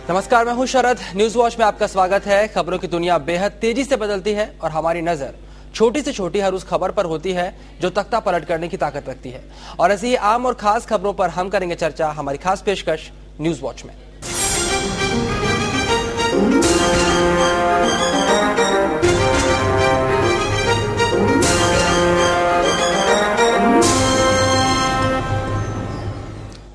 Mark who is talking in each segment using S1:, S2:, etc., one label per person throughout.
S1: नमस्कार, मैं हूं शरद। न्यूज वॉच में आपका स्वागत है। खबरों की दुनिया बेहद तेजी से बदलती है और हमारी नजर छोटी से छोटी हर उस खबर पर होती है जो तख्ता पलट करने की ताकत रखती है। और ऐसी आम और खास खबरों पर हम करेंगे चर्चा हमारी खास पेशकश न्यूज वॉच में।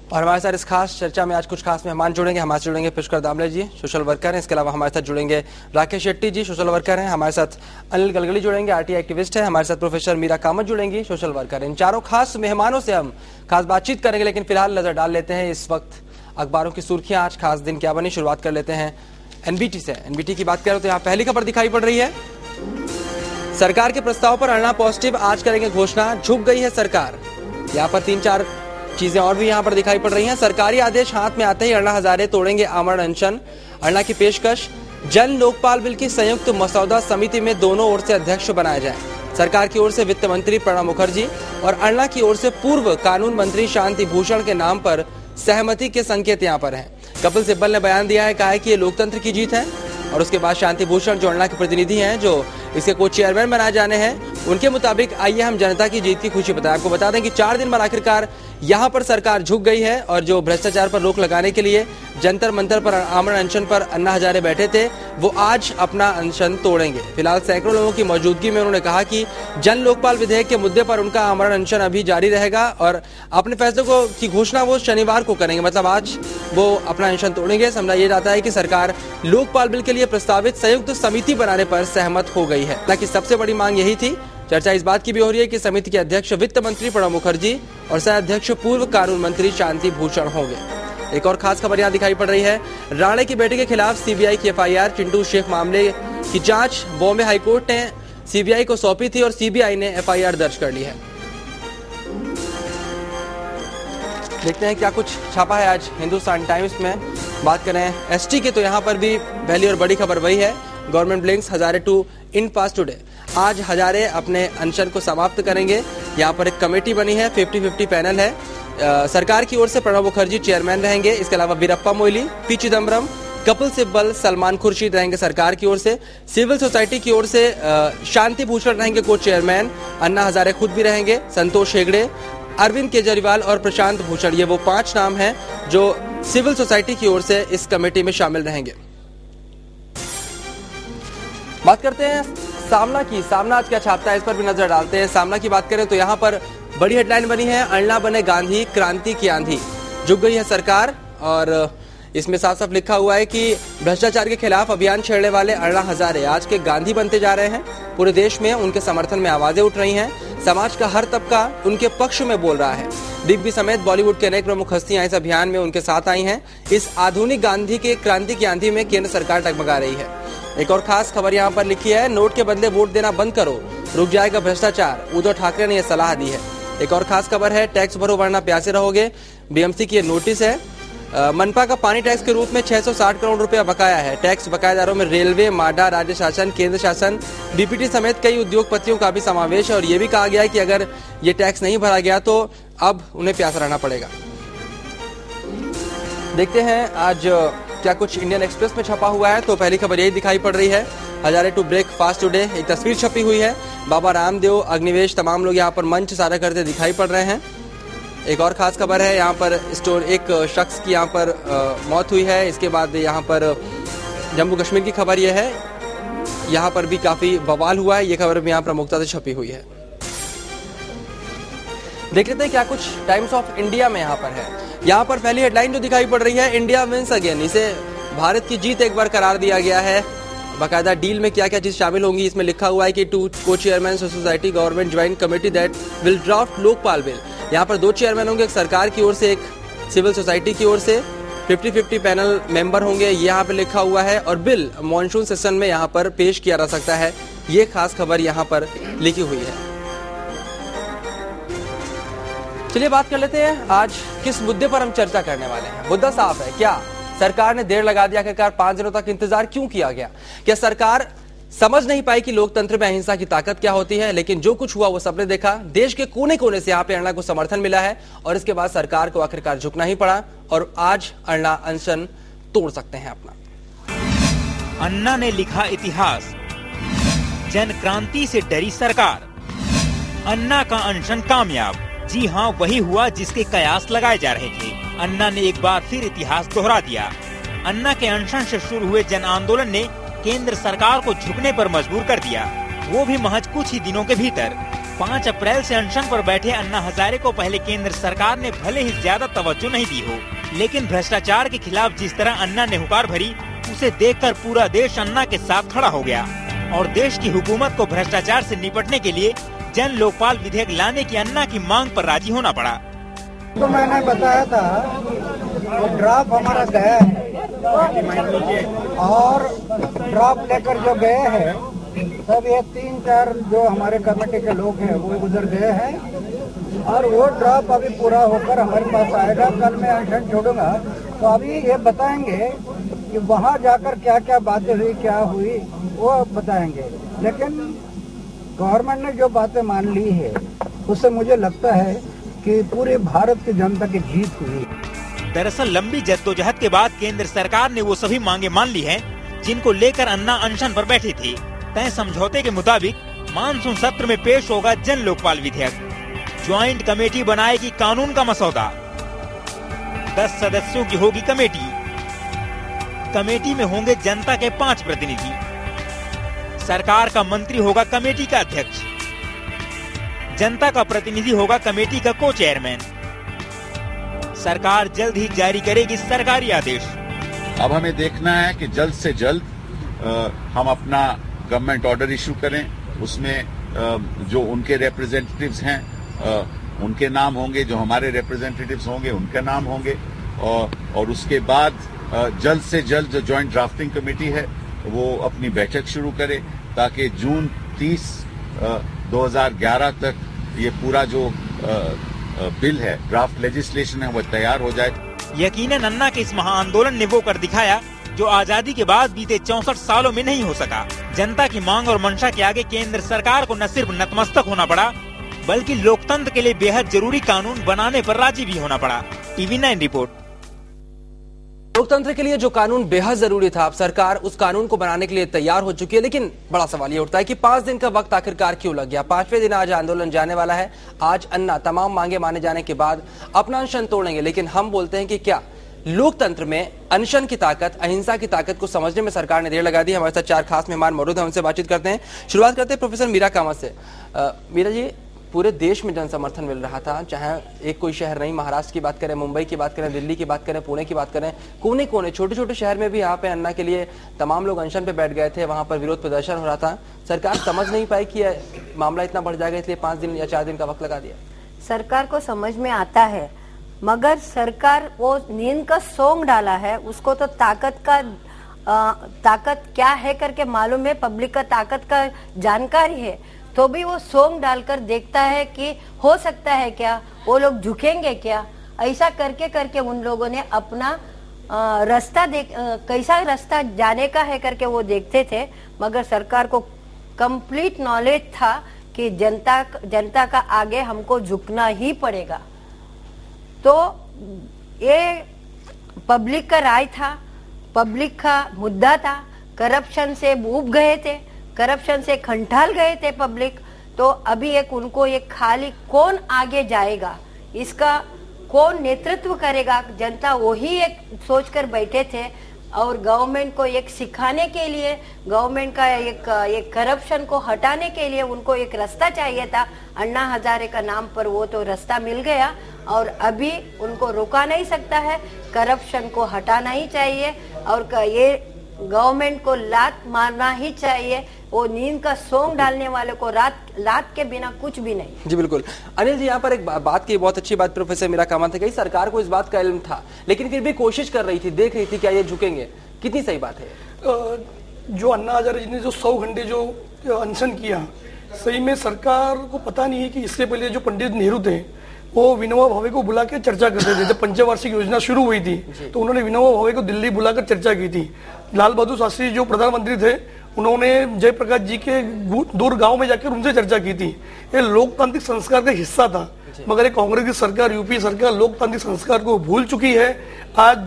S1: और हमारे साथ इस खास चर्चा में आज कुछ खास मेहमान जुड़ेंगे। हमारे साथ जुड़ेंगे पुष्कर दामले जी, सोशल वर्कर हैं। इसके अलावा हमारे साथ जुड़ेंगे राकेश शेट्टी जी, सोशल वर्कर हैं। हमारे साथ अनिल गलगली जुड़ेंगे, आरटी एक्टिविस्ट हैं। हमारे साथ प्रोफेसर मीरा कामत जुड़ेंगी, सोशल वर्कर। इन चारों खास मेहमानों से हम खास बातचीत करेंगे, लेकिन फिलहाल नजर डाल लेते हैं इस वक्त अखबारों की सुर्खियां। आज खास दिन क्या बनी, शुरुआत कर लेते हैं एनबीटी से। एनबीटी की बात करें तो यहाँ पहली खबर दिखाई पड़ रही है, सरकार के प्रस्ताव पर अण्णा पॉजिटिव, आज करेंगे घोषणा, झुक गई है सरकार। यहाँ पर 3-4 चीजें और भी यहाँ पर दिखाई पड़ रही हैं। सरकारी आदेश हाथ में आते ही अण्णा हजारे तोड़ेंगे आमरण अनशन, अण्णा की पेशकश। जन लोकपाल बिल की संयुक्त मसौदा समिति में दोनों ओर से अध्यक्ष बनाए जाए। सरकार की ओर से वित्त मंत्री प्रणब मुखर्जी और अण्णा की ओर से पूर्व कानून मंत्री शांति भूषण के नाम पर सहमति के संकेत यहाँ पर हैं। कपिल सिब्बल ने बयान दिया है, कहा है कि ये लोकतंत्र की जीत है। और उसके बाद शांति भूषण जो अण्णा के प्रतिनिधि हैं, जो इसके को चेयरमैन बनाए जाने हैं, उनके मुताबिक आइए हम जनता की जीत की खुशी बताएं। आपको बता दें कि 4 दिन बाद आखिरकार यहाँ पर सरकार झुक गई है और जो भ्रष्टाचार पर रोक लगाने के लिए जंतर मंतर पर आमरण अनशन पर अन्ना हजारे बैठे थे, वो आज अपना अनशन तोड़ेंगे। फिलहाल सैकड़ों लोगों की मौजूदगी में उन्होंने कहा कि जन लोकपाल विधेयक के मुद्दे पर उनका आमरण अनशन अभी जारी रहेगा और अपने फैसले को की घोषणा वो शनिवार को करेंगे। मतलब आज वो अपना अनशन तोड़ेंगे। समझा ये जाता है कि सरकार लोकपाल बिल के लिए प्रस्तावित संयुक्त समिति बनाने पर सहमत हो गई है। हालांकि सबसे बड़ी मांग यही थी। चर्चा इस बात की भी हो रही है कि समिति के अध्यक्ष वित्त मंत्री प्रणब मुखर्जी और सह अध्यक्ष पूर्व कानून मंत्री शांति भूषण होंगे। एक और खास खबर यहाँ दिखाई पड़ रही है, राणे की बेटे के खिलाफ सीबीआई की एफआईआर। चिंटू शेख मामले की जांच बॉम्बे हाईकोर्ट ने सीबीआई को सौंपी थी और सीबीआई ने एफआईआर दर्ज कर ली है। देखते हैं क्या कुछ छापा है आज हिंदुस्तान टाइम्स में। बात करें एसटी की तो यहाँ पर भी पहली और बड़ी खबर वही है, government blinks Hazare to in pass today. आज हजारे अपने अनशन को समाप्त करेंगे। यहाँ पर एक कमेटी बनी है, 50-50 पैनल है। सरकार की ओर से प्रणब मुखर्जी चेयरमैन रहेंगे। इसके अलावा वीरप्पा मोइली, पी चिदम्बरम, कपिल सिब्बल, सलमान खुर्शीद रहेंगे सरकार की ओर से। सिविल सोसाइटी की ओर से शांति भूषण रहेंगे को चेयरमैन। अन्ना हजारे खुद भी रहेंगे। संतोष हेगड़े, अरविंद केजरीवाल और प्रशांत भूषण, ये वो 5 नाम हैं जो सिविल सोसाइटी की ओर से इस कमेटी में शामिल रहेंगे। बात करते हैं सामना की। सामना आज क्या छापता है, इस पर भी नजर डालते हैं। सामना की बात करें तो यहाँ पर बड़ी हेडलाइन बनी है, अण्णा बने गांधी, क्रांति की आंधी, झुक गई है सरकार। और इसमें साफ साफ लिखा हुआ है कि भ्रष्टाचार के खिलाफ अभियान छेड़ने वाले अण्णा हजारे आज के गांधी बनते जा रहे हैं। पूरे देश में उनके समर्थन में आवाजें उठ रही हैं। समाज का हर तबका उनके पक्ष में बोल रहा है। बिग बी समेत बॉलीवुड के अनेक प्रमुख हस्तियां इस अभियान में उनके साथ आई हैं। इस आधुनिक गांधी के क्रांति की आंधी में केंद्र सरकार टगमगा रही है। एक और खास खबर यहाँ पर लिखी है, नोट के बदले वोट देना बंद करो, रुक जाएगा भ्रष्टाचार, उद्धव ठाकरे ने यह सलाह दी है। एक और खास खबर है, टैक्स भरो वरना प्यासे रहोगे, बीएमसी की नोटिस है। मनपा का पानी टैक्स के रूप में 660 करोड़ रुपया बकाया है। टैक्स बकायेदारों में रेलवे, माडा, राज्य शासन, केंद्र शासन, बीपीटी समेत कई उद्योगपतियों का भी समावेश है। और ये भी कहा गया है कि अगर ये टैक्स नहीं भरा गया तो अब उन्हें प्यासा रहना पड़ेगा। देखते हैं आज क्या कुछ इंडियन एक्सप्रेस में छपा हुआ है। तो पहली खबर यही दिखाई पड़ रही है, Hazare to break fast today. एक तस्वीर छपी हुई है, बाबा रामदेव, अग्निवेश, तमाम लोग यहाँ पर मंच सारा करते दिखाई पड़ रहे हैं। एक और खास खबर है, यहाँ पर एक शख्स की यहाँ पर मौत हुई है। इसके बाद यहाँ पर जम्मू कश्मीर की खबर यह है, यहाँ पर भी काफी बवाल हुआ है। ये खबर भी यहाँ प्रमुखता से छपी हुई है। देख लेते हैं क्या कुछ टाइम्स ऑफ इंडिया में यहाँ पर है। यहाँ पर पहली हेडलाइन जो दिखाई पड़ रही है, इंडिया विंस अगेन, इसे भारत की जीत एक बार करार दिया गया है। बाकायदा डील में क्या क्या चीज शामिल होंगी, इसमें लिखा हुआ है कि 2 को chairman society government joint committee that will draft Lokpal bill. यहाँ पर 2 चेयरमैन होंगे, एक सरकार की ओर से, एक सिविल सोसाइटी की ओर से। 50-50 पैनल मेंबर होंगे, ये यहाँ पे लिखा हुआ है। और बिल मॉनसून सेशन में यहाँ पर पेश किया जा सकता है। ये खास खबर यहाँ पर लिखी हुई है। चलिए बात कर लेते हैं आज किस मुद्दे पर हम चर्चा करने वाले हैं। मुद्दा साफ है, क्या सरकार ने देर लगा दिया, आखिरकार 5 दिनों तक इंतजार क्यों किया गया? क्या सरकार समझ नहीं पाई कि लोकतंत्र में अहिंसा की ताकत क्या होती है? लेकिन जो कुछ हुआ वो सबने देखा। देश के कोने कोने से यहाँ पे अण्णा को समर्थन मिला है और इसके बाद सरकार को आखिरकार झुकना ही पड़ा और आज अण्णा अनशन तोड़ सकते हैं अपना।
S2: अन्ना ने लिखा इतिहास, जन क्रांति से डरी सरकार, अन्ना का अनशन कामयाब। जी हाँ, वही हुआ जिसके कयास लगाए जा रहे थे। अन्ना ने एक बार फिर इतिहास दोहरा दिया। अन्ना के अनशन से शुरू हुए जन आंदोलन ने केंद्र सरकार को झुकने पर मजबूर कर दिया, वो भी महज कुछ ही दिनों के भीतर। 5 अप्रैल से अनशन पर बैठे अन्ना हजारे को पहले केंद्र सरकार ने भले ही ज्यादा तवज्जो नहीं दी हो, लेकिन भ्रष्टाचार के खिलाफ जिस तरह अन्ना ने हुकार भरी, उसे देखकर पूरा देश अन्ना के साथ खड़ा हो गया और देश की हुकूमत को भ्रष्टाचार से निपटने के लिए जन लोकपाल विधेयक लाने की अन्ना की मांग पर राजी होना पड़ा।
S3: तो मैंने बताया था वो ड्राफ्ट हमारा गया है और ड्राफ्ट लेकर जो गए हैं सब ये 3-4 जो हमारे कमेटी के लोग हैं वो गुजर गए हैं और वो ड्राफ्ट अभी पूरा होकर हमारे पास आएगा। कल मैं अनशन छोड़ूंगा तो अभी ये बताएंगे कि वहाँ जाकर क्या क्या बातें हुई, क्या हुई, वो बताएंगे। लेकिन गवर्नमेंट ने जो बातें मान ली है उससे मुझे लगता है कि पूरे भारत की जनता की जीत हुई।
S2: दरअसल लंबी जद्दोजहद के बाद केंद्र सरकार ने वो सभी मांगे मान ली हैं जिनको लेकर अन्ना अनशन पर बैठे थे। तय समझौते के मुताबिक मानसून सत्र में पेश होगा जन लोकपाल विधेयक, ज्वाइंट कमेटी बनाएगी कानून का मसौदा, 10 सदस्यों की होगी कमेटी। कमेटी में होंगे जनता के 5 प्रतिनिधि, सरकार का मंत्री होगा कमेटी का अध्यक्ष, जनता का प्रतिनिधि होगा कमेटी का को चेयरमैन। सरकार जल्द ही जारी करेगी सरकारी आदेश।
S4: अब हमें देखना है कि जल्द से जल्द हम अपना गवर्नमेंट ऑर्डर इशू करें, उसमें जो उनके रिप्रेजेंटेटिव्स हैं उनके नाम होंगे, जो हमारे रिप्रेजेंटेटिव्स होंगे उनके नाम होंगे और उसके बाद जल्द से जल्द जो ज्वाइंट ड्राफ्टिंग कमेटी है वो अपनी बैठक शुरू करे ताकि जून 30, 2011 तक ये पूरा जो बिल है, ड्राफ्ट लेजिस्लेशन है, वो तैयार हो जाए।
S2: यकीनन अन्ना के इस महाआंदोलन ने वो कर दिखाया जो आजादी के बाद बीते 64 सालों में नहीं हो सका। जनता की मांग और मंशा के आगे केंद्र सरकार को न सिर्फ नतमस्तक होना पड़ा, बल्कि लोकतंत्र के लिए बेहद जरूरी कानून बनाने पर राजी भी होना पड़ा। TV9 report.
S1: लोकतंत्र के लिए जो कानून बेहद जरूरी था, अब सरकार उस कानून को बनाने के लिए तैयार हो चुकी है। लेकिन बड़ा सवाल ये उठता है कि 5 दिन का वक्त आखिरकार क्यों लग गया? 5वें दिन आज आंदोलन जाने वाला है। आज अन्ना तमाम मांगे माने जाने के बाद अपना अनशन तोड़ेंगे। लेकिन हम बोलते हैं कि क्या लोकतंत्र में अनशन की ताकत, अहिंसा की ताकत को समझने में सरकार ने देर लगा दी? हमारे साथ 4 खास मेहमान मौजूद हैं, उनसे बातचीत करते हैं। शुरुआत करते हैं प्रोफेसर मीरा कामत से। मीरा जी, पूरे देश में जन समर्थन मिल रहा था, चाहे एक कोई शहर नहीं, महाराष्ट्र की बात करें, मुंबई की बात करें, दिल्ली की बात करें, पुणे की बात करें, कोने कोने छोटे छोटे शहर में भी यहाँ पे अन्ना के लिए तमाम लोग अनशन पे बैठ गए थे। वहां पर विरोध प्रदर्शन हो रहा था। सरकार समझ नहीं पाई कि मामला इतना बढ़ जाएगा, इसलिए 5 दिन या 4 दिन का वक्त लगा दिया।
S5: सरकार को समझ में आता है, मगर सरकार वो नींद का सोंग डाला है, उसको तो ताकत क्या है करके मालूम है, पब्लिक का ताकत का जानकारी है, तो भी वो सोंग डालकर देखता है कि हो सकता है क्या, वो लोग झुकेंगे क्या। ऐसा करके करके उन लोगों ने अपना रास्ता कैसा रास्ता जाने का है करके वो देखते थे। मगर सरकार को कंप्लीट नॉलेज था कि जनता का आगे हमको झुकना ही पड़ेगा। तो ये पब्लिक का राय था, पब्लिक का मुद्दा था। करप्शन से ऊब गए थे, करप्शन से खंडाल गए थे पब्लिक। तो अभी उनको खाली कौन आगे जाएगा, इसका कौन नेतृत्व करेगा, जनता वही सोचकर बैठे थे। और गवर्नमेंट को सिखाने के लिए, गवर्नमेंट का एक करप्शन को हटाने के लिए उनको एक रास्ता चाहिए था। अन्ना हजारे का नाम पर वो तो रास्ता मिल गया और अभी उनको रोका नहीं सकता है। करप्शन को हटाना ही चाहिए और ये गवर्नमेंट को लात मारना ही चाहिए। वो नींद का सोंग डालने वाले को लात के बिना कुछ भी नहीं।
S1: जी बिल्कुल। अनिल जी, यहाँ पर एक बात की, बहुत अच्छी बात प्रोफेसर मीरा कामत ने कही, सरकार को इस बात का इल्म था लेकिन फिर भी कोशिश कर रही थी, देख रही थी क्या ये झुकेंगे। कितनी सही बात है?
S6: जो अन्ना हजारे जी ने जो 100 घंटे जो अनशन किया, सही में सरकार को पता नहीं है कि इससे पहले जो पंडित नेहरू थे वो विनोबा भावे को बुला के चर्चा करते थे। जब पंचवार्षिक योजना शुरू हुई थी तो उन्होंने विनोबा भावे को दिल्ली बुलाकर चर्चा की थी। लाल बहादुर शास्त्री जो प्रधानमंत्री थे, उन्होंने जयप्रकाश जी के दूर गांव में जाकर उनसे चर्चा की थी। ये लोकतांत्रिक संस्कार का हिस्सा था। मगर कांग्रेस की सरकार, यूपी सरकार लोकतांत्रिक संस्कार को भूल चुकी है। आज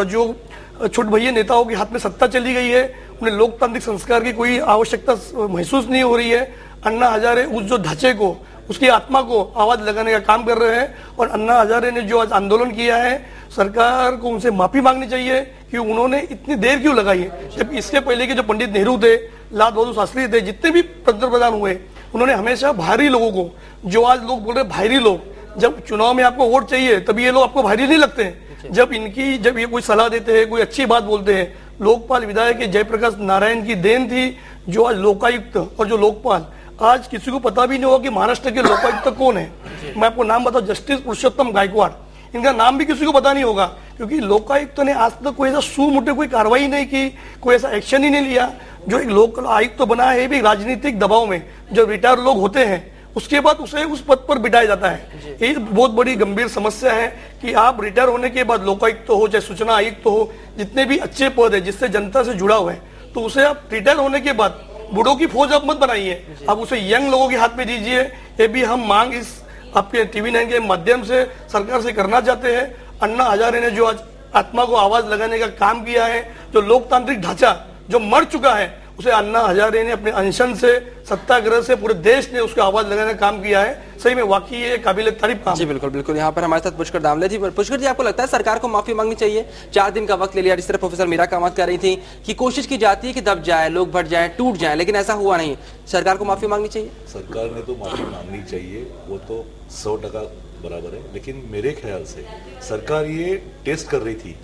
S6: जो छोटे भैया नेताओं के हाथ में सत्ता चली गई है, उन्हें लोकतांत्रिक संस्कार की कोई आवश्यकता महसूस नहीं हो रही है। अन्ना हजारे उस जो ढांचे को, उसकी आत्मा को आवाज लगाने का काम कर रहे हैं। और अन्ना हजारे ने जो आज आंदोलन किया है, सरकार को उनसे माफी मांगनी चाहिए कि उन्होंने इतनी देर क्यों लगाई है। जब इसके पहले के जो पंडित नेहरू थे, लाल बहादुर शास्त्री थे, जितने भी प्रधान हुए, उन्होंने हमेशा बाहरी लोगों को, जो आज लोग बोल रहे बाहरी लोग, जब चुनाव में आपको वोट चाहिए तभी ये लोग आपको बाहरी नहीं लगते हैं। जब ये कोई सलाह देते हैं, कोई अच्छी बात बोलते हैं, लोकपाल विधायक जयप्रकाश नारायण की देन थी, जो आज लोकायुक्त और जो लोकपाल, आज किसी को पता भी नहीं होगा कि महाराष्ट्र के लोकायुक्त कौन है। मैं आपको नाम बताऊं, जस्टिस पुरुषोत्तम गायकवाड़, इनका नाम भी किसी को पता नहीं होगा, क्योंकि लोकायुक्त ने आज तक कोई ऐसा सुमोटे कोई कार्रवाई नहीं की, कोई ऐसा एक्शन ही नहीं लिया। जो एक लोक आयुक्त बना है भी राजनीतिक दबाव में, जो रिटायर लोग होते हैं उसके बाद उसे उस पद पर बिठाया जाता है। ये बहुत बड़ी गंभीर समस्या है कि आप रिटायर होने के बाद लोकायुक्त हो, चाहे सूचना आयुक्त हो, जितने भी अच्छे पद है जिससे जनता से जुड़ा हुआ है, तो उसे आप रिटायर होने के बाद बूढ़ों की फौज आप मत बनाइए, आप उसे यंग लोगों के हाथ में दीजिए। ये भी हम मांग इस आपके TV9 के माध्यम से सरकार से करना चाहते हैं। अन्ना हजारे ने जो आज आत्मा को आवाज लगाने का काम किया है, जो लोकतांत्रिक ढांचा जो मर चुका है, उसे अन्ना हजारे ने अपने अनशन से, सत्याग्रह से पूरे देश ने उसको आवाज लगाने का काम किया है। सही में वाकई ये काबिल तारीफ काम।
S1: जी बिल्कुल बिल्कुल। यहाँ पर हमारे साथ पुष्कर दामले जी। पुष्कर जी, आपको लगता है सरकार को माफी मांगनी चाहिए? 4 दिन का वक्त ले लिया, जिस तरह प्रोफेसर मीरा कामत कह रही थी कि कोशिश की जाती है कि दब जाए, लोग भट जाए, टूट जाए, लेकिन ऐसा हुआ नहीं। सरकार को माफी मांगनी चाहिए?
S7: सरकार ने तो माफी मांगनी चाहिए, वो तो 100% बराबर है। लेकिन मेरे ख्याल से सरकार ये टेस्ट कर रही थी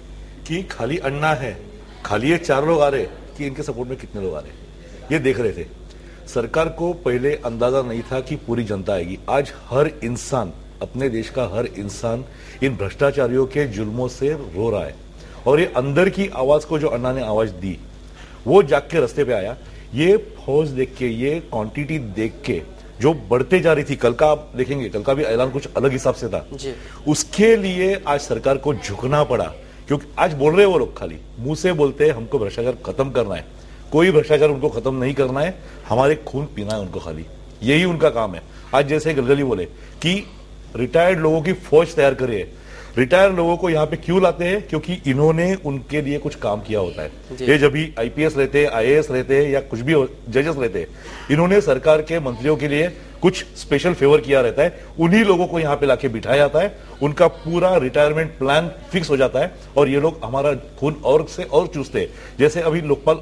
S7: कि खाली अन्ना है, खाली ये 4 लोग आ रहे कि इनके सपोर्ट में कितने लोग आ रहे, ये देख रहे थे। सरकार को पहले अंदाजा नहीं था कि पूरी जनता आएगी। आज हर इंसान, अपने देश का हर इंसान इन भ्रष्टाचारियों के जुल्मों से रो रहा है, और ये अंदर की आवाज को जो अन्ना ने आवाज दी, वो जाग के रास्ते पे आया। ये फौज देख के, ये क्वांटिटी देख के जो बढ़ते जा रही थी, कल का आप देखेंगे, कल का भी ऐलान कुछ अलग हिसाब से था, उसके लिए आज सरकार को झुकना पड़ा। क्योंकि आज बोल रहे हैं वो लोग, खाली मुंह से बोलते हैं हमको भ्रष्टाचार खत्म करना है, कोई भ्रष्टाचार उनको खत्म नहीं करना है, हमारे खून पीना है उनको, खाली यही उनका काम है। आज जैसे गलगली बोले कि रिटायर्ड लोगों की फौज तैयार करिए, रिटायर्ड लोगों को यहाँ पे क्यों लाते हैं? क्योंकि इन्होंने उनके लिए कुछ काम किया होता है। ये जब भी IPS रहते, IAS रहते या कुछ भी जजेस रहते, इन्होंने सरकार के मंत्रियों के लिए कुछ स्पेशल फेवर किया रहता है, उन्हीं लोगों को यहाँ पे लाके बिठाया जाता है, उनका पूरा रिटायरमेंट प्लान फिक्स हो जाता है, और ये लोग हमारा खून और से और चूसते हैं। जैसे अभी लोकपाल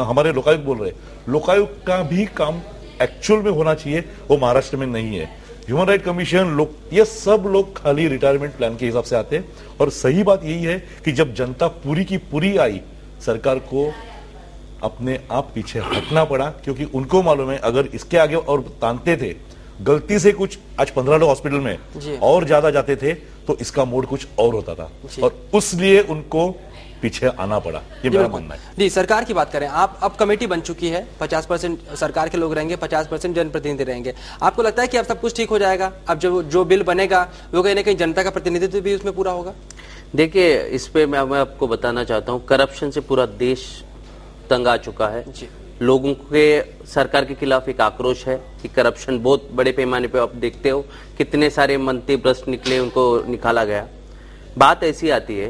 S7: हमारे लोकायुक्त बोल रहे, लोकायुक्त का भी काम एक्चुअल में होना चाहिए, वो महाराष्ट्र में नहीं है। ह्यूमन राइट कमीशन, लोग, ये सब लोग खाली रिटायरमेंट प्लान के हिसाब से आते हैं। और सही बात यही है कि जब जनता पूरी की पूरी आई, सरकार को अपने आप पीछे हटना पड़ा, क्योंकि उनको मालूम है अगर इसके आगे और तानते थे, गलती से कुछ आज 15 लोग हॉस्पिटल में और ज्यादा जाते थे, तो इसका मोड कुछ और होता था, और उसलिए उनको पीछे आना पड़ा। ये मेरा मानना है।
S1: जी, सरकार की बात करें, आप अब कमेटी बन चुकी है, 50% सरकार के लोग रहेंगे, 50% जनप्रतिनिधि रहेंगे। आपको लगता है कि अब सब कुछ ठीक हो जाएगा? अब जो बिल बनेगा वो कहीं ना कहीं जनता का प्रतिनिधित्व भी उसमें पूरा होगा?
S8: देखिए, इस पे मैं आपको बताना चाहता हूँ, करप्शन से पूरा देश तंग आ चुका है। लोगों के सरकार के खिलाफ एक आक्रोश है कि करप्शन बहुत बड़े पैमाने पे, आप देखते हो कितने सारे मंत्री भ्रष्ट निकले, उनको निकाला गया। बात ऐसी आती है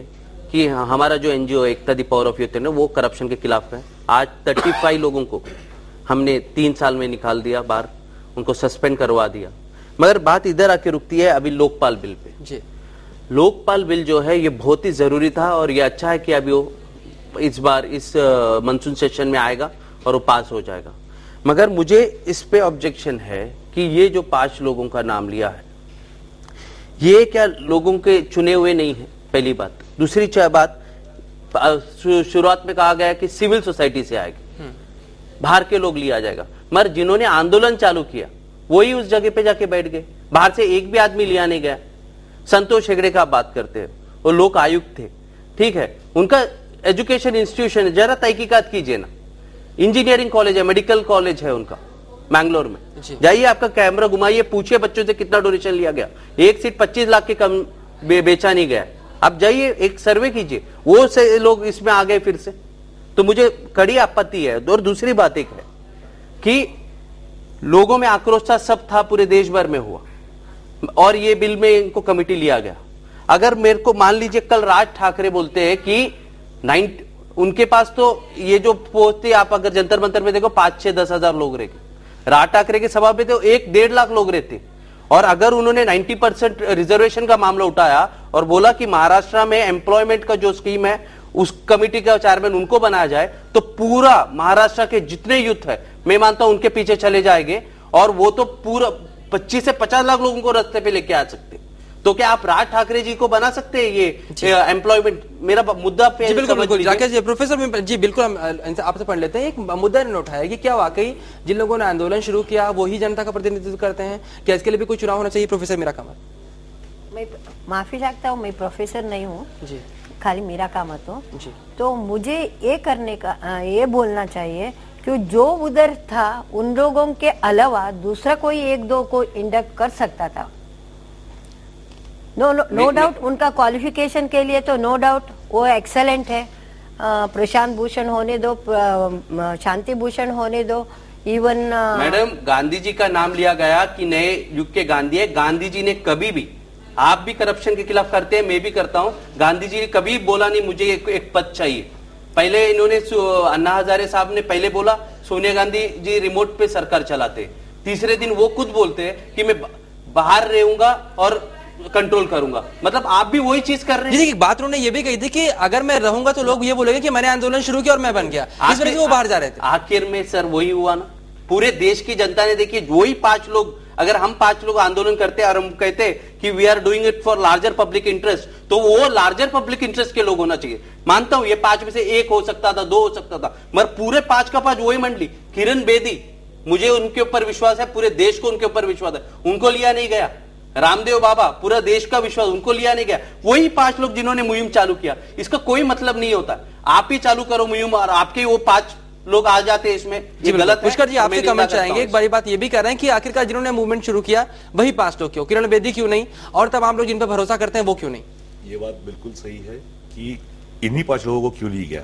S8: कि हमारा जो NGO Ekta the power of youth है ना, वो करप्शन के खिलाफ है। आज 35 लोगों को हमने 3 साल में निकाल दिया बाहर, उनको सस्पेंड करवा दिया। मगर बात इधर आके रुकती है अभी लोकपाल बिल पे। जी, लोकपाल बिल जो है ये बहुत ही जरूरी था, और ये अच्छा है कि अभी वो इस बार इस मानसून सेशन में आएगा और वो पास हो जाएगा। मगर मुझे इस पे ऑब्जेक्शन है कि ये जो 5 लोगों का नाम लिया है, ये क्या लोगों के चुने हुए नहीं है? पहली बात। दूसरी बात, शुरुआत में कहा गया कि सिविल सोसाइटी से आएगी, बाहर के लोग लिया जाएगा, मगर जिन्होंने आंदोलन चालू किया वही उस जगह पे जाके बैठ गए, बाहर से एक भी आदमी लिया नहीं गया। संतोष हेगड़े का आप बात करते हैं, वो लोक आयुक्त थे, ठीक है, उनका एजुकेशन इंस्टीट्यूशन है, जरा तहकीकात कीजिए ना। इंजीनियरिंग कॉलेज है, मेडिकल कॉलेज है उनका मैंगलोर में, जाइए, आपका कैमरा घुमाइए, पूछिए बच्चों से कितना डोनेशन लिया गया। एक सीट 25 लाख के कम बेचा नहीं गया। आप जाइए, एक सर्वे कीजिए, वो से लोग इसमें आ गए फिर से, तो मुझे कड़ी आपत्ति है। और दूसरी बात एक है कि लोगों में आक्रोश था, सब था, पूरे देश भर में हुआ, और ये बिल में इनको कमेटी लिया गया। अगर मेरे को मान लीजिए कल राज ठाकरे बोलते हैं कि उनके पास तो ये जो पोस्ट थी, आप अगर जंतर मंतर में देखो 5-6-10 लोग रहे। राज ठाकरे के सभा पे तो 1-1.5 लाख लोग रहते। और अगर उन्होंने 90% रिजर्वेशन का मामला उठाया और बोला कि महाराष्ट्र में एम्प्लॉयमेंट का जो स्कीम है उस कमिटी का चेयरमैन उनको बनाया जाए, तो पूरा महाराष्ट्र के जितने यूथ है मैं मानता हूं उनके पीछे चले जाएंगे और वो तो पूरा 25 से 50 लाख लोगों को रास्ते पे लेके आ सकते। तो क्या आप राज ठाकरे जी को बना सकते हैं ये एम्प्लॉयमेंट? मेरा मुद्दा पे
S1: जी बिल्कुल बिल्कुल राकेश जी, प्रोफेसर जी बिल्कुल हम आपसे पढ़ लेते हैं। एक मुद्दा इन्होंने उठाया कि क्या वाकई जिन लोगों ने आंदोलन शुरू किया वही जनता का प्रतिनिधित्व करते हैं? क्या इसके लिए भी कोई चुनाव होना चाहिए? प्रोफेसर मीरा कामत।
S5: मैं माफी चाहता हूँ, मैं प्रोफेसर नहीं हूँ
S1: जी,
S5: खाली मीरा कामत हूँ
S1: जी।
S5: तो मुझे ये करने का ये बोलना चाहिए कि जो उधर था उन लोगों के अलावा दूसरा कोई 1-2 को इंडक्ट कर सकता था। नो डाउट उनका क्वालिफिकेशन के लिए तो नो डाउट वो एक्सेलेंट है। प्रशांत भूषण होने दो, शांति भूषण होने दो, इवन
S8: मैडम गांधी जी का नाम लिया गया कि नए युग के गांधी है। गांधी जी ने कभी भी, आप भी करप्शन के खिलाफ करते हैं, मैं भी करता हूं, गांधी जी ने कभी बोला नहीं मुझे एक पद चाहिए। पहले इन्होंने अन्ना हजारे साहब ने पहले बोला सोनिया गांधी जी रिमोट पे सरकार चलाते, तीसरे दिन वो खुद बोलते हैं कि मैं बाहर रहूंगा और कंट्रोल करूंगा। मतलब आप भी वही चीज कर रहे हैं।
S1: एक बात उन्होंने ये भी कही थी कि अगर मैं रहूंगा तो लोग ये बोलेंगे कि मैंने आंदोलन शुरू किया और मैं बन गया, इस वजह से वो बाहर जा रहे थे।
S8: आखिर में सर वही हुआ ना, पूरे देश की जनता ने देखिए वही 5 लोग, अगर हम 5 लोग आंदोलन करते और हम कहते कि we are doing it for larger public interest, तो वो लार्जर पब्लिक इंटरेस्ट के लोग होना चाहिए। मानता हूं ये 5 में से 1 हो सकता था, 2 हो सकता था, मगर पूरे 5 का 5 वही मंडली। किरण बेदी, मुझे उनके ऊपर विश्वास है, पूरे देश को उनके ऊपर विश्वास है, उनको लिया नहीं गया। रामदेव बाबा, पूरा देश का विश्वास, उनको लिया नहीं गया। वही 5 लोग जिन्होंने मुहिम चालू किया। इसका कोई मतलब नहीं होता, आप ही चालू करो मुहिम और आपके वो 5 लोग आ जाते हैं इसमें, ये गलत है।
S1: पुष्कर जी आपसे कमेंट चाहेंगे। एक बड़ी बात ये भी कर रहे हैं कि आखिरकार जिन्होंने मूवमेंट शुरू किया वही 5 लोग क्यों? किरण बेदी क्यों नहीं और तमाम लोग जिन पर भरोसा करते हैं वो क्यों नहीं?
S7: ये बात बिल्कुल सही है कि इन्हीं 5 लोगों को क्यों लिया गया,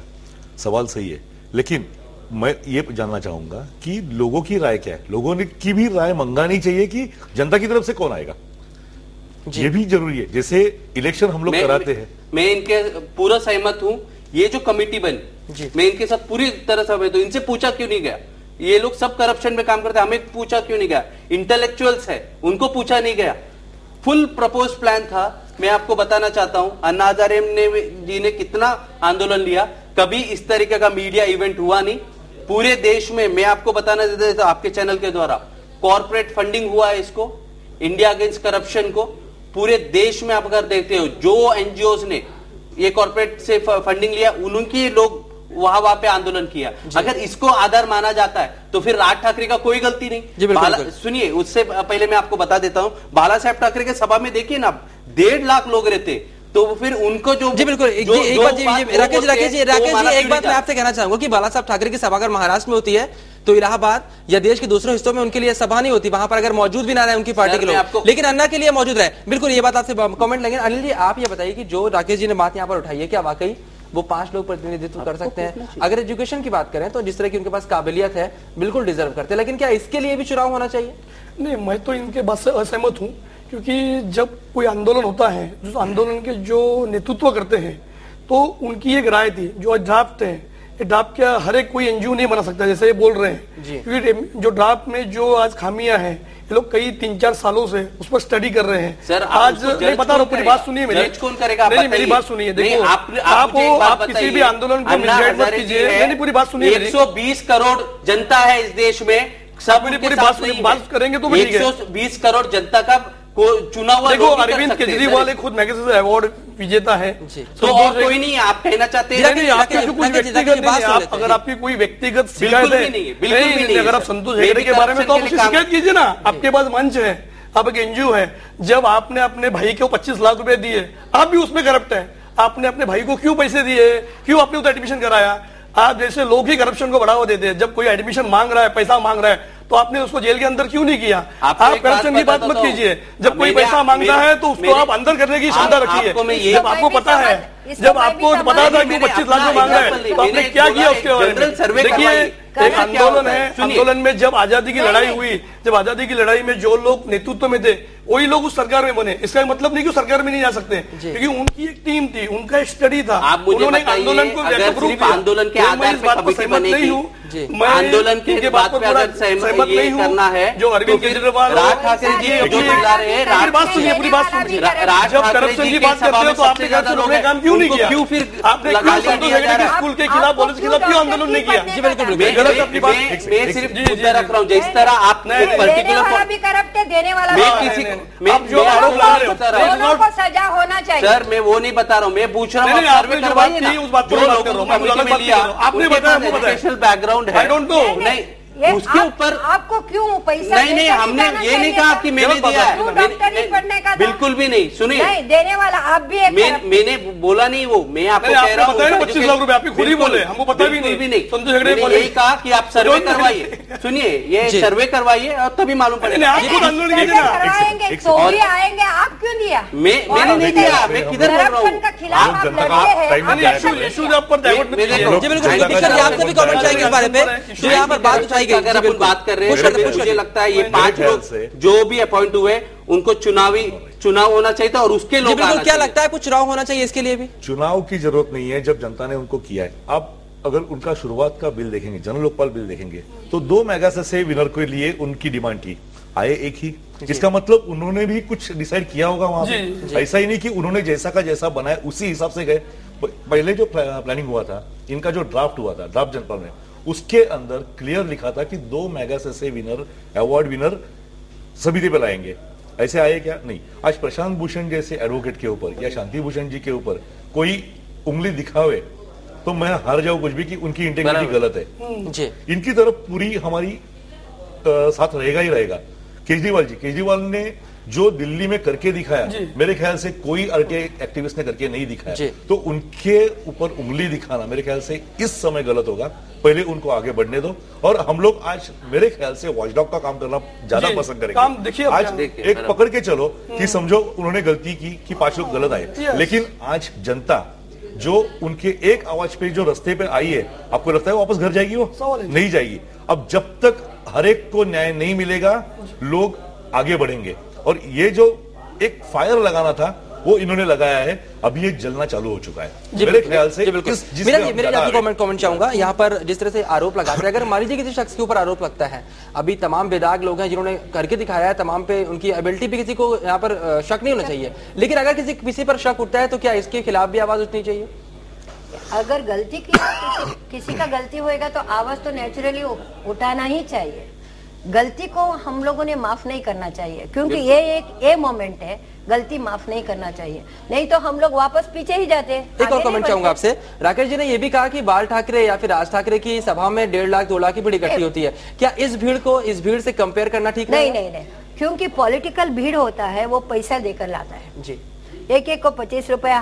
S7: सवाल सही है। लेकिन मैं ये जानना चाहूंगा कि लोगों की राय क्या है। लोगों की भी राय मंगानी चाहिए कि जनता की तरफ से कौन आएगा, ये भी जरूरी है। जैसे इलेक्शन हम लोग कराते हैं,
S8: मैं इनके पूरा सहमत हूं। ये जो कमेटी बनी, मैं इनके साथ पूरी तरह सहमत हूं। इनसे पूछा क्यों नहीं गया? ये लोग सब करप्शन में काम करते हैं, हमें पूछा क्यों नहीं गया? इंटेलेक्चुअल्स है, उनको पूछा नहीं गया। फुल प्रपोज प्लान था। मैं आपको बताना चाहता हूं अन्ना हजारे जी ने कितना आंदोलन लिया, कभी इस तरीके का मीडिया इवेंट हुआ नहीं पूरे देश में। मैं आपको बताना चाहता हूं आपके चैनल के द्वारा, कॉर्पोरेट फंडिंग हुआ है इसको, इंडिया अगेंस्ट करप्शन को। पूरे देश में आप अगर देखते हो जो एनजीओज ने ये कॉर्पोरेट से फंडिंग लिया, उनकी लोग वहां पे आंदोलन किया। अगर इसको आधार माना जाता है तो फिर राज ठाकरे का कोई गलती नहीं। सुनिए, उससे पहले मैं आपको बता देता हूं, बाला साहेब ठाकरे के सभा में देखिए ना 1.5 लाख लोग रहते, तो फिर उनको जो
S1: जी बिल्कुल एक राकेश जी एक बात मैं आपसे कहना चाहूंगा कि बाला साहब ठाकरे की सभा अगर महाराष्ट्र में होती है तो इलाहाबाद या देश के दूसरे हिस्सों में उनके लिए सभा नहीं होती, वहां पर अगर मौजूद भी ना रहे उनकी पार्टी के लोग, लेकिन अन्ना के लिए मौजूद रहे। बिल्कुल ये बात आपसे कमेंट लेंगे। अनिल जी आप ये बताइए कि जो राकेश जी ने बात यहाँ पर उठाई है, क्या वाकई वो 5 लोग प्रतिनिधित्व कर सकते हैं? अगर एजुकेशन की बात करें तो जिस तरह की उनके पास काबिलियत है बिल्कुल डिजर्व करते हैं, लेकिन क्या इसके लिए भी चुनाव होना चाहिए?
S6: नहीं, मैं तो इनके बात से असहमत हूँ, क्योंकि जब कोई आंदोलन होता है, जो आंदोलन के जो नेतृत्व करते हैं, तो उनकी एक राय थी जो ड्राफ्ट है, ड्राफ्ट क्या हर एक कोई एनजीओ नहीं बना सकता, जैसे ये बोल रहे हैं। क्योंकि जो ड्राफ्ट में जो आज खामियां हैं, ये लोग कई 3-4 सालों से उस पर स्टडी कर रहे हैं।
S8: सर
S6: आज नहीं बता रहा हूँ, पूरी बात सुनिए मेरी।
S8: कौन करेगा?
S6: नहीं, मेरी बात सुनिए। देखो आप किसी भी आंदोलन को मिसगाइड मत कीजिए। नहीं, पूरी बात सुनिए।
S8: 120 करोड़ जनता है इस देश में, सब
S6: पूरी बात करेंगे तो
S8: 120 करोड़ जनता का चुनाव।
S6: देखो अरविंद केजरीवाल खुद मैगजीन अवार्ड विजेता है,
S8: तो और कोई नहीं आप कहना चाहते हैं?
S6: अगर आपकी कोई व्यक्तिगत शिकायत है, अगर आप संतोष हेगड़े के बारे में तो आप शिकायत कीजिए ना, आपके पास मंच है, आप एक एनजीओ है। जब आपने अपने भाई को 25 लाख रुपए दिए, आप भी उसमें करप्ट है। आपने अपने भाई को क्यों पैसे दिए, क्यों आपने उसका एडमिशन कराया? आप जैसे लोग ही करप्शन को बढ़ावा देते हैं। जब कोई एडमिशन मांग रहा है, पैसा मांग रहा है, तो आपने उसको जेल के अंदर क्यों नहीं किया? आप करप्शन की बात मत कीजिए। जब कोई पैसा मांगता है तो उसको आप अंदर करने की क्षमता रखिए। जब आपको पता है, जब आपको पता था कि 25 लाख मांग रहा है, तो आपने क्या किया उसके बारे में? देखिए, एक आंदोलन है, आंदोलन में जब आजादी की लड़ाई हुई, जब आजादी की लड़ाई में जो लोग नेतृत्व में थे वही लोग उस सरकार में बने। इसका मतलब नहीं कि सरकार में नहीं जा सकते, क्योंकि उनकी एक टीम थी, उनका एक स्टडी था।
S8: आप मुझे
S6: आंदोलन को
S8: सिर्फ आंदोलन के आधार पर कमेटी बनेगी, आंदोलन के बात पे अगर सहमत नहीं करना है
S6: जो अरविंद केजरीवाल
S8: राज ठाकरे जी जो चिल्ला रहे हैं,
S6: पूरी बात सुनिए।
S8: राज
S6: जब
S8: ठाकरे
S6: करप्शन
S8: जी
S6: की
S8: की
S6: बात करते हो तो आपने
S8: ज्यादा लोग हैं,
S6: काम क्यों नहीं किया?
S8: क्यों फिर
S6: आपने स्कूल के खिलाफ, पुलिस के खिलाफ क्यों आंदोलन नहीं किया?
S8: जी बिल्कुल, मैं सिर्फ मुद्दा रख रहा हूँ। जिस तरह आप पर्टिकुलर
S5: भी करप्ट है, देने वाला
S8: मैं किसी
S6: जो आरोप लगा रहे हो
S5: दोनों को सजा होना चाहिए।
S8: सर, मैं वो नहीं बता रहा हूँ, मैं पूछ रहा हूँ आप सर्वे करवाइए ना।
S6: उस बात पर बात कर रहा हूँ, मैं अलग बात कर रहा हूँ। आपने बताया
S8: स्पेशल बैकग्राउंड है,
S6: आई डोंट नो।
S8: नहीं उसके ऊपर
S5: आपको क्यों पैसा?
S8: नहीं हमने ये नहीं कहा कि मैंने दिया है,
S5: डॉक्टरी पढ़ने का
S8: बिल्कुल भी नहीं। सुनिए,
S5: नहीं देने वाला आप भी एक
S8: मैंने बोला नहीं वो, मैं आपको कह रहा हूँ
S6: 25 लाख रुपए आपने खुद ही बोले, हमको पता भी नहीं।
S8: संतोष हेगड़े ने यही कहा कि आप सर्वे करवाइए। सुनिए, ये सर्वे करवाइए और तभी मालूम पड़ेगा।
S5: करवाएंगे तो भी आएंगे, आप क्यों दिया?
S8: मैंने नहीं दिया, मैं किधर बोल रहा हूँ?
S5: का खिलाफ आप लड़ते हैं।
S1: आपसे भी कमेंट चाहिए इस बारे पे, जो यहाँ पर बात उठाई गई।
S8: अगर अपन बात कर रहे हैं, मुझे लगता है ये 5 लोग जो भी अपॉइंट हुए उनको चुनाव होना चाहिए था और उसके लोग
S1: क्या लगता है कुछ चुनाव होना चाहिए इसके लिए भी?
S7: चुनाव की जरूरत नहीं है, जब जनता ने उनको किया है। आप अगर उनका शुरुआत का बिल देखेंगे, जन लोकपाल बिल देखेंगे, तो 2 मेगा से विनर के लिए उनकी डिमांड थी, आए एक ही। इसका मतलब उन्होंने भी कुछ डिसाइड किया होगा वहां पे। ऐसा ही नहीं कि उन्होंने जैसा का जैसा बनाया उसी हिसाब से गए। पहले जो प्लानिंग हुआ था, इनका जो ड्राफ्ट हुआ था, ड्राफ्ट जनपद में, उसके अंदर क्लियर लिखा था कि 2 मेगा से विनर, अवार्ड विनर समिति पे लाएंगे। ऐसे आए क्या? नहीं। आज प्रशांत भूषण जैसे एडवोकेट के ऊपर या शांति भूषण जी के ऊपर कोई उंगली दिखावे तो मैं हार जाऊं कुछ भी कि उनकी इंटेग्रिटी गलत है। इनकी तरफ पूरी हमारी साथ रहेगा ही रहेगा। केजरीवाल ने जो दिल्ली में करके दिखाया, मेरे ख्याल से कोई आरटीआई एक्टिविस्ट ने करके नहीं दिखाया, तो उनके ऊपर उंगली दिखाना मेरे ख्याल से इस समय गलत होगा। पहले उनको आगे बढ़ने दो, और हम लोग आज मेरे ख्याल से वॉचडॉग का काम करना ज्यादा पसंद करेंगे। आज एक पकड़ के चलो कि समझो उन्होंने गलती की कि 5 लोग गलत आए, लेकिन आज जनता जो उनके एक आवाज पे जो रास्ते पे आई है, आपको लगता है वापस घर जाएगी? वो नहीं जाएगी। अब जब तक हर एक को न्याय नहीं मिलेगा, लोग आगे बढ़ेंगे। और ये जो एक फायर लगाना था वो इन्होंने लगाया है, अभी ये जलना चालू हो चुका है मेरे ख्याल से।
S1: मेरा आपको कमेंट चाहूंगा यहाँ पर, जिस तरह से आरोप लगाते हैं, अगर मान लीजिए किसी शख्स के ऊपर आरोप लगता है, अभी तमाम बेदाग लोग हैं जिन्होंने करके दिखाया है, तमाम पे उनकी एबिलिटी पे किसी को यहाँ पर शक नहीं होना चाहिए, लेकिन अगर किसी पर शक उठता है तो क्या इसके खिलाफ भी आवाज उठनी चाहिए?
S5: अगर गलती की किसी का गलती होएगा तो आवाज तो नेचुरली उठाना ही चाहिए। गलती को हम लोगों ने माफ नहीं करना चाहिए, क्योंकि ये मोमेंट है, गलती माफ नहीं करना चाहिए, नहीं तो हम लोग वापस पीछे ही जाते हैं।
S1: एक और कमेंट चाहूंगा आपसे। राकेश जी ने यह भी कहा कि बाल ठाकरे या फिर राज ठाकरे की सभा में 1.5 लाख 2 लाख की भीड़ इकट्ठी होती है, क्या इस भीड़ को इस भीड़ से कंपेयर करना ठीक
S5: नहीं, क्योंकि पॉलिटिकल भीड़ होता है वो पैसा देकर लाता है जी। एक को 25 रुपया,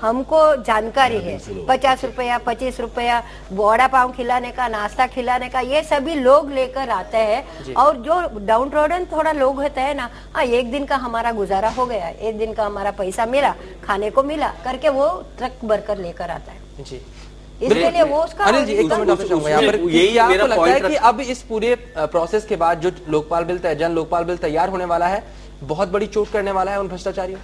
S5: हमको जानकारी है 50 रुपया 25 रुपया वड़ा पाव खिलाने का, नाश्ता खिलाने का, ये सभी लोग लेकर आते हैं। और जो डाउन रोडन थोड़ा लोग होता है ना, हाँ एक दिन का हमारा गुजारा हो गया, एक दिन का हमारा पैसा मिला, खाने को मिला करके वो ट्रक भरकर लेकर आता है जी। इसके लिए वो उसका
S1: अनिल जी एक कमेंट आपसे चाहूंगा यहाँ पर, यही आपको लगता है कि अब इस पूरे प्रोसेस के बाद जो लोकपाल बिल जन लोकपाल बिल तैयार होने वाला है, बहुत बड़ी चोट करने वाला है उन भ्रष्टाचारियों?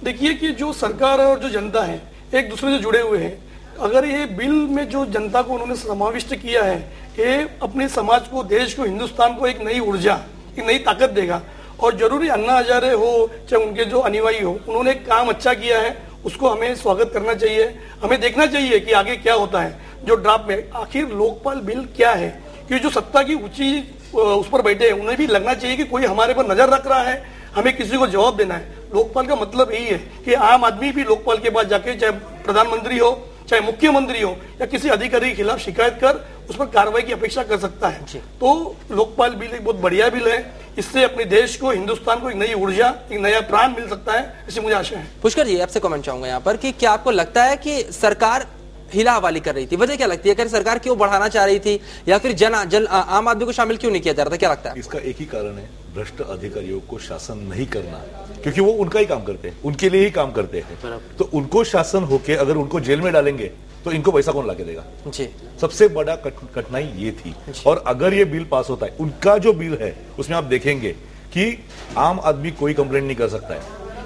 S6: देखिए कि जो सरकार और जो जनता है एक दूसरे से जुड़े हुए हैं। अगर ये बिल में जो जनता को उन्होंने समाविष्ट किया है, ये अपने समाज को, देश को, हिंदुस्तान को एक नई ऊर्जा, एक नई ताकत देगा। और जरूरी अन्ना हजारे हो चाहे उनके जो अनुयायी हो, उन्होंने काम अच्छा किया है, उसको हमें स्वागत करना चाहिए। हमें देखना चाहिए कि आगे क्या होता है। जो ड्राफ्ट में आखिर लोकपाल बिल क्या है, कि जो सत्ता की ऊंची उस पर बैठे हैं उन्हें भी लगना चाहिए कि कोई हमारे पर नजर रख रहा है, हमें किसी को जवाब देना है। लोकपाल का मतलब यही है कि आम आदमी भी लोकपाल के पास जाके, चाहे प्रधानमंत्री हो, चाहे मुख्यमंत्री हो, या किसी अधिकारी के खिलाफ शिकायत कर उस पर कार्रवाई की अपेक्षा कर सकता है। तो लोकपाल बिल एक बहुत बढ़िया बिल है, इससे अपने देश को, हिंदुस्तान को एक नई ऊर्जा, एक नया प्राण मिल सकता है, ऐसी मुझे आशा है।
S1: पुष्कर जी आपसे कमेंट चाहूंगा यहाँ पर कि क्या आपको लगता है कि सरकार हिला हवाली कर रही थी? वजह क्या लगती है? अगर सरकार क्यों बढ़ाना चाह रही थी, या फिर आम आदमी को शामिल क्यों नहीं किया जा रहा था? क्या लगता है?
S7: इसका एक ही कारण है, भ्रष्ट अधिकारियों को शासन नहीं करना, क्योंकि वो उनका ही काम करते हैं, उनके लिए ही काम करते हैं। तो उनको शासन होके अगर उनको जेल में डालेंगे तो इनको पैसा कौन लाके देगा जी? सबसे बड़ा कठिनाई ये थी। और अगर ये बिल पास होता है, उनका जो बिल है उसमें आप देखेंगे कि आम आदमी कोई कंप्लेंट नहीं कर सकता है।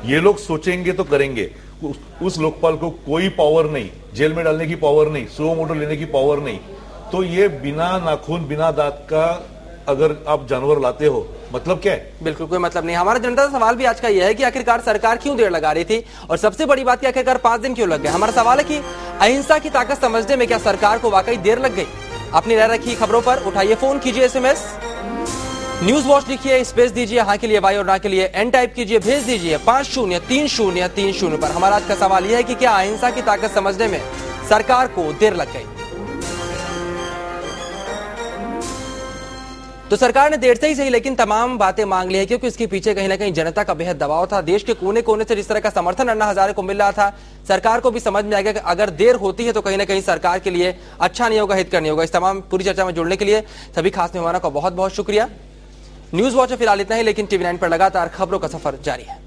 S7: ये लोग सोचेंगे तो करेंगे। उस लोकपाल को कोई पावर नहीं, जेल में डालने की पावर नहीं, सो मोटो लेने की पावर नहीं। तो ये बिना नाखून बिना दांत का अगर आप जानवर लाते हो, मतलब क्या है?
S1: बिल्कुल कोई मतलब नहीं। हमारा जनता का सवाल भी आज का यह है कि आखिरकार सरकार क्यों देर लगा रही थी, और सबसे बड़ी बात कि आखिरकार 5 दिन क्यों लग गए। हमारा सवाल है कि अहिंसा की ताकत समझने में क्या सरकार को वाकई देर लग गई? अपनी राय रखिए खबरों पर, उठाइए फोन, कीजिए SMS, न्यूज वॉच लिखिए, स्पेस दीजिए हाँ के लिए वाई और ना के लिए एन टाइप कीजिए, भेज दीजिए 503030 पर। हमारा आज का सवाल यह है कि क्या अहिंसा की ताकत समझने में सरकार को देर लग गई? तो सरकार ने देर से ही सही लेकिन तमाम बातें मांग ली है, क्योंकि इसके पीछे कहीं ना कहीं जनता का बेहद दबाव था। देश के कोने कोने से जिस तरह का समर्थन अन्ना हजारे को मिल रहा था, सरकार को भी समझ में आ गया कि अगर देर होती है तो कहीं ना कहीं सरकार के लिए अच्छा नहीं होगा, हित करनी होगा। इस तमाम पूरी चर्चा में जुड़ने के लिए सभी खास मेहमानों का बहुत बहुत शुक्रिया। न्यूज वॉच फिलहाल इतना ही, लेकिन TV9 पर लगातार खबरों का सफर जारी है।